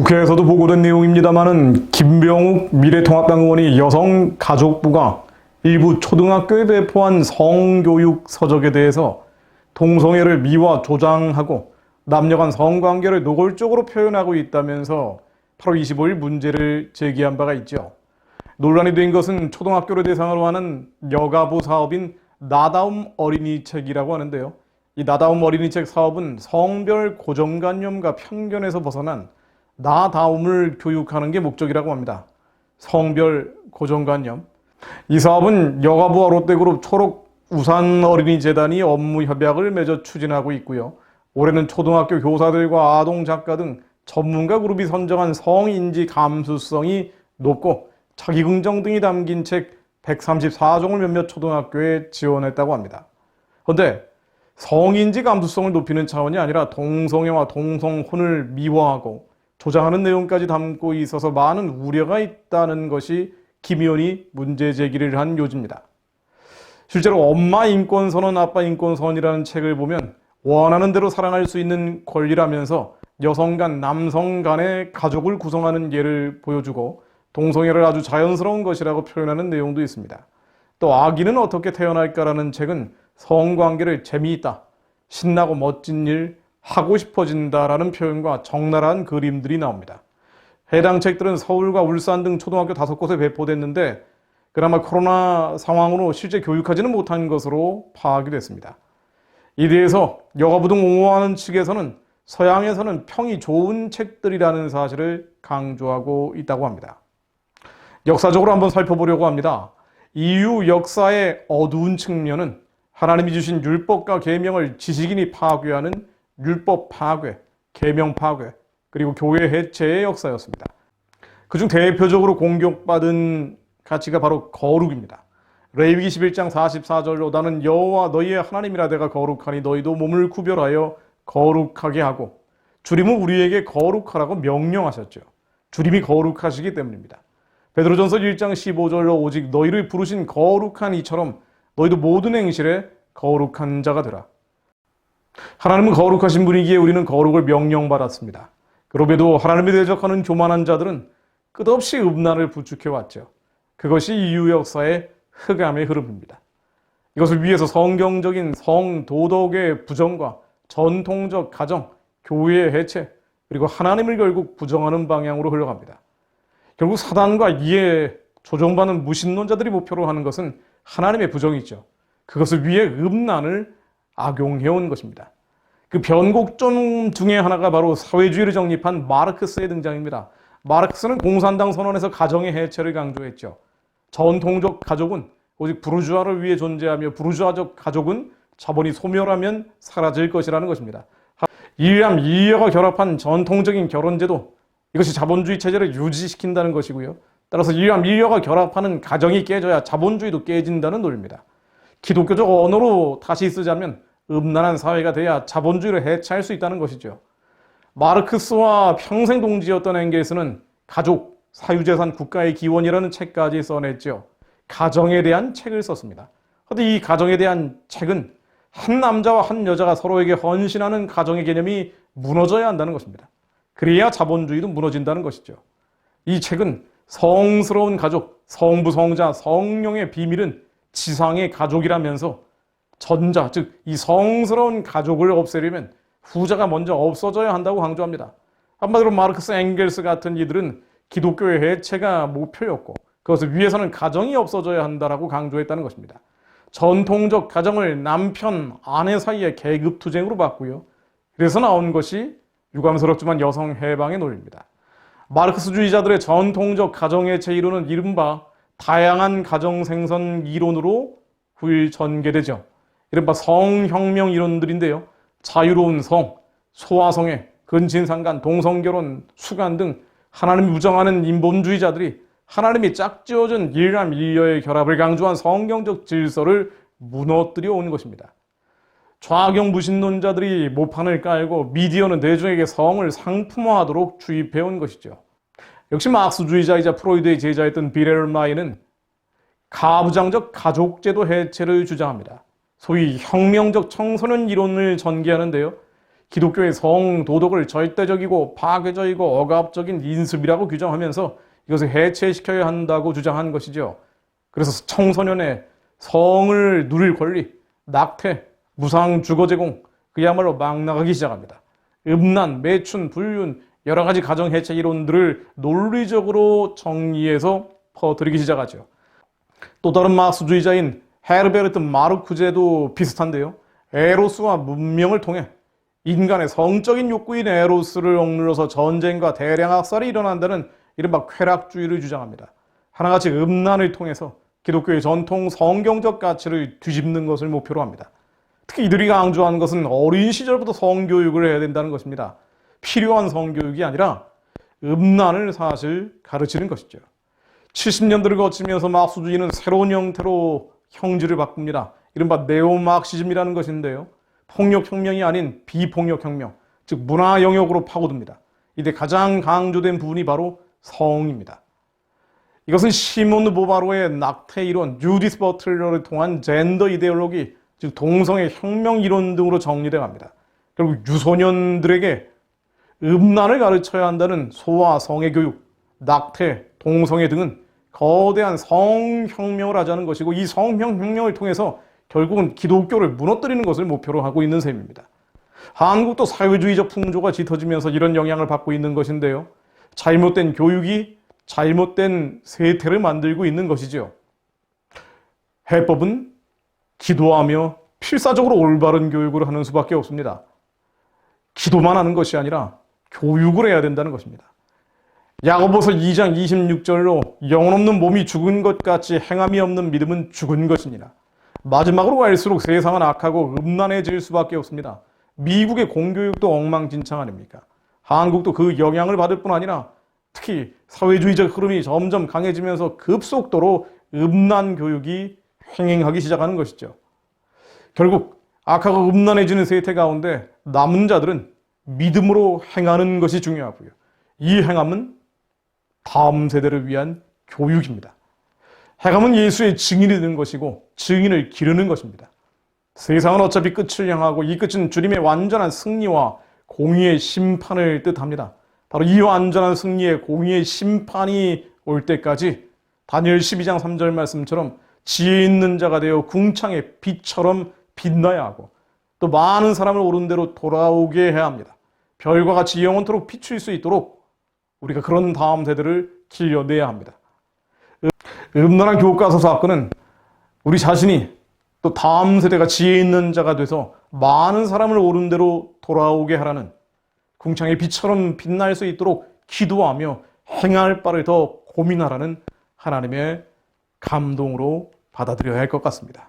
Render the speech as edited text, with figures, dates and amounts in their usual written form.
국회에서도 보고된 내용입니다마는 김병욱 미래통합당 의원이 여성가족부가 일부 초등학교에 배포한 성교육 서적에 대해서 동성애를 미화 조장하고 남녀 간 성관계를 노골적으로 표현하고 있다면서 8월 25일 문제를 제기한 바가 있죠. 논란이 된 것은 초등학교를 대상으로 하는 여가부 사업인 나다움 어린이책이라고 하는데요. 이 나다움 어린이책 사업은 성별 고정관념과 편견에서 벗어난 나다움을 교육하는 게 목적이라고 합니다. 성별 고정관념. 이 사업은 여가부와 롯데그룹 초록우산어린이재단이 업무 협약을 맺어 추진하고 있고요. 올해는 초등학교 교사들과 아동작가 등 전문가 그룹이 선정한 성인지 감수성이 높고 자기긍정 등이 담긴 책 134종을 몇몇 초등학교에 지원했다고 합니다. 그런데 성인지 감수성을 높이는 차원이 아니라 동성애와 동성혼을 미화하고 조장하는 내용까지 담고 있어서 많은 우려가 있다는 것이 김 의원이 문제 제기를 한 요지입니다. 실제로 엄마 인권선언, 아빠 인권선언이라는 책을 보면 원하는 대로 살아갈 수 있는 권리라면서 여성 간, 남성 간의 가족을 구성하는 예를 보여주고 동성애를 아주 자연스러운 것이라고 표현하는 내용도 있습니다. 또 아기는 어떻게 태어날까라는 책은 성관계를 재미있다, 신나고 멋진 일, 하고 싶어진다라는 표현과 적나라한 그림들이 나옵니다. 해당 책들은 서울과 울산 등 초등학교 5곳에 배포됐는데 그나마 코로나 상황으로 실제 교육하지는 못한 것으로 파악이 됐습니다. 이에 대해서 여가부 등 옹호하는 측에서는 서양에서는 평이 좋은 책들이라는 사실을 강조하고 있다고 합니다. 역사적으로 한번 살펴보려고 합니다. 인류 역사의 어두운 측면은 하나님이 주신 율법과 계명을 지식인이 파괴하는 율법 파괴, 계명 파괴, 그리고 교회 해체의 역사였습니다. 그중 대표적으로 공격받은 가치가 바로 거룩입니다. 레위기 11장 44절로 나는 여호와 너희의 하나님이라 내가 거룩하니 너희도 몸을 구별하여 거룩하게 하고, 주님은 우리에게 거룩하라고 명령하셨죠. 주님이 거룩하시기 때문입니다. 베드로전서 1장 15절로 오직 너희를 부르신 거룩한 이처럼 너희도 모든 행실에 거룩한 자가 되라. 하나님은 거룩하신 분이기에 우리는 거룩을 명령받았습니다. 그럼에도 하나님에 대적하는 교만한 자들은 끝없이 음란을 부추겨왔죠. 그것이 인류 역사의 흑암의 흐름입니다. 이것을 위해서 성경적인 성도덕의 부정과 전통적 가정, 교회의 해체, 그리고 하나님을 결국 부정하는 방향으로 흘러갑니다. 결국 사단과 이에 조종받는 무신론자들이 목표로 하는 것은 하나님의 부정이죠. 그것을 위해 음란을 악용해온 것입니다. 그 변곡점 중에 하나가 바로 사회주의를 정립한 마르크스의 등장입니다. 마르크스는 공산당 선언에서 가정의 해체를 강조했죠. 전통적 가족은 오직 부르주아를 위해 존재하며 부르주아적 가족은 자본이 소멸하면 사라질 것이라는 것입니다. 일남 이여가 결합한 전통적인 결혼제도, 이것이 자본주의 체제를 유지시킨다는 것이고요. 따라서 일남 이여가 결합하는 가정이 깨져야 자본주의도 깨진다는 논리입니다. 기독교적 언어로 다시 쓰자면 음란한 사회가 돼야 자본주의를 해체할 수 있다는 것이죠. 마르크스와 평생 동지였던 엥겔스는 가족, 사유재산, 국가의 기원이라는 책까지 써냈죠. 가정에 대한 책을 썼습니다. 그런데 이 가정에 대한 책은 한 남자와 한 여자가 서로에게 헌신하는 가정의 개념이 무너져야 한다는 것입니다. 그래야 자본주의도 무너진다는 것이죠. 이 책은 성스러운 가족, 성부, 성자, 성령의 비밀은 지상의 가족이라면서 전자, 즉 이 성스러운 가족을 없애려면 후자가 먼저 없어져야 한다고 강조합니다. 한마디로 마르크스, 엥겔스 같은 이들은 기독교의 해체가 목표였고 그것을 위해서는 가정이 없어져야 한다라고 강조했다는 것입니다. 전통적 가정을 남편, 아내 사이의 계급투쟁으로 봤고요. 그래서 나온 것이 유감스럽지만 여성 해방의 논리입니다. 마르크스주의자들의 전통적 가정해체 이론은 이른바 다양한 가정 생선 이론으로 후일 전개되죠. 이른바 성혁명 이론들인데요. 자유로운 성, 소아성애, 근친상간, 동성결혼, 수간 등 하나님이 부정하는 인본주의자들이 하나님이 짝지어준 일남 일녀의 결합을 강조한 성경적 질서를 무너뜨려 온 것입니다. 좌경 무신론자들이 모판을 깔고 미디어는 대중에게 성을 상품화하도록 주입해온 것이죠. 역시 막스주의자이자 프로이드의 제자였던 비렐마이는 가부장적 가족제도 해체를 주장합니다. 소위 혁명적 청소년 이론을 전개하는데요. 기독교의 성도덕을 절대적이고 파괴적이고 억압적인 인습이라고 규정하면서 이것을 해체시켜야 한다고 주장한 것이죠. 그래서 청소년의 성을 누릴 권리, 낙태, 무상 주거 제공, 그야말로 막 나가기 시작합니다. 음란, 매춘, 불륜, 여러 가지 가정 해체 이론들을 논리적으로 정리해서 퍼뜨리기 시작하죠. 또 다른 마크스주의자인 헤르베르트 마르쿠제도 비슷한데요. 에로스와 문명을 통해 인간의 성적인 욕구인 에로스를 억눌러서 전쟁과 대량 학살이 일어난다는 이른바 쾌락주의를 주장합니다. 하나같이 음란을 통해서 기독교의 전통 성경적 가치를 뒤집는 것을 목표로 합니다. 특히 이들이 강조하는 것은 어린 시절부터 성교육을 해야 된다는 것입니다. 필요한 성교육이 아니라 음란을 사실 가르치는 것이죠. 70년대를 거치면서 마크스주의는 새로운 형태로 형질을 바꿉니다. 이른바 네오마크시즘이라는 것인데요. 폭력혁명이 아닌 비폭력혁명, 즉 문화 영역으로 파고듭니다. 이때 가장 강조된 부분이 바로 성입니다. 이것은 시몬 보바로의 낙태 이론, 주디스 버틀러를 통한 젠더 이데올로기, 즉 동성애 혁명 이론 등으로 정리되어 갑니다. 결국 유소년들에게 음란을 가르쳐야 한다는 소아 성애 교육, 낙태, 동성애 등은 거대한 성혁명을 하자는 것이고, 이 성혁명을 통해서 결국은 기독교를 무너뜨리는 것을 목표로 하고 있는 셈입니다. 한국도 사회주의적 풍조가 짙어지면서 이런 영향을 받고 있는 것인데요. 잘못된 교육이 잘못된 세태를 만들고 있는 것이죠. 해법은 기도하며 필사적으로 올바른 교육을 하는 수밖에 없습니다. 기도만 하는 것이 아니라 교육을 해야 된다는 것입니다. 야고보서 2장 26절로 영혼 없는 몸이 죽은 것 같이 행함이 없는 믿음은 죽은 것이니라. 마지막으로 갈수록 세상은 악하고 음란해질 수밖에 없습니다. 미국의 공교육도 엉망진창 아닙니까? 한국도 그 영향을 받을 뿐 아니라 특히 사회주의적 흐름이 점점 강해지면서 급속도로 음란 교육이 횡행하기 시작하는 것이죠. 결국 악하고 음란해지는 세태 가운데 남은 자들은 믿음으로 행하는 것이 중요하고요. 이 행함은 다음 세대를 위한 교육입니다. 행함은 예수의 증인이 되는 것이고 증인을 기르는 것입니다. 세상은 어차피 끝을 향하고 이 끝은 주님의 완전한 승리와 공의의 심판을 뜻합니다. 바로 이 완전한 승리의 공의의 심판이 올 때까지 다니엘 12장 3절 말씀처럼 지혜 있는 자가 되어 궁창의 빛처럼 빛나야 하고 또 많은 사람을 옳은 대로 돌아오게 해야 합니다. 별과 같이 영원토록 비출 수 있도록 우리가 그런 다음 세대를 길러내야 합니다. 음란한 교과서 사건은 우리 자신이 또 다음 세대가 지혜 있는 자가 돼서 많은 사람을 옳은 대로 돌아오게 하라는 궁창의 빛처럼 빛날 수 있도록 기도하며 행할 바를 더 고민하라는 하나님의 감동으로 받아들여야 할 것 같습니다.